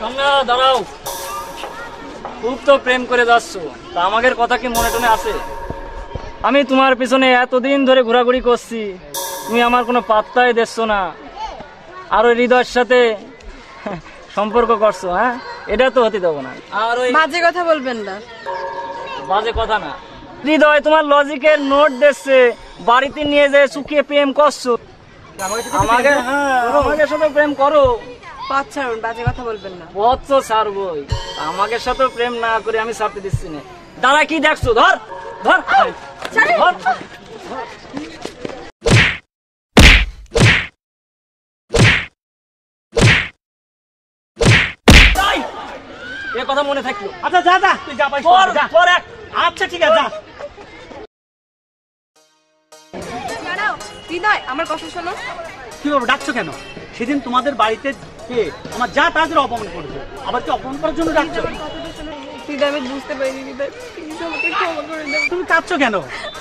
তোমরা দাঁড়াও, খুব তো প্রেম করে যাচ্ছ, তা আমাদের কথা কি মনে টনে আছে? আমি তোমার পিছনে এতদিন ধরে ঘোরাঘুরি করছি, তুমি আমার কোনো পাত্তাই দিচ্ছ না, আর ওই হৃদয়ের সাথে সম্পর্ক করছো। হ্যাঁ, এটা তো হতে দেবো না। আর ওই বাজে কথা বলবেন না। বাজে কথা না, হৃদয় তোমার লজিকের নোট দিচ্ছে, বাড়িতে নিয়ে যেয়ে চুকিয়ে প্রেম করছো। আমাদের সাথে প্রেম করো। পথ ছাড়ুন, বাজে কথা বলবেন না। পথ তো ছাড়বই, আমাদের সাথে প্রেম না করে আমি ছাড়তে দিচ্ছি না। দাঁড়া, কি দেখছো? ধর ধর ধর। এ কথা মনে থাকলো। আচ্ছা যা যা, তুই যা, আচ্ছা ঠিক আছে যা। হৃদয়, আমার কথা শোনো। কি বাবু ডাকছো কেন? সেদিন তোমাদের বাড়িতে কে আমার যা তাদের অপমান করেছে, আবার কি অপমান করার জন্য ডাকছো? হৃদয়, আমি বুঝতে পারিনি। হৃদয়, প্লিজ আমাকে ক্ষমা করে দাও। তুমি কাঁদছো কেন?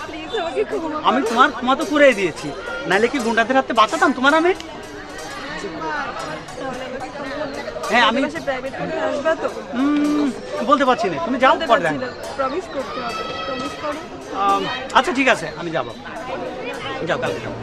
প্লিজ আমাকে ক্ষমা আমি তোমার তো করে দিয়েছি, নাহলে কি গুন্ডাদের হাতে বাঁচাতাম তোমার আমি? হ্যাঁ আমি প্রাইভেট করে আসবা তো? বলতে পারছি না, তুমি যাও পরে। প্রমিস করতে হবে, প্রমিস করো। আচ্ছা ঠিক আছে, আমি যাবো, যাও কালকে যাবো।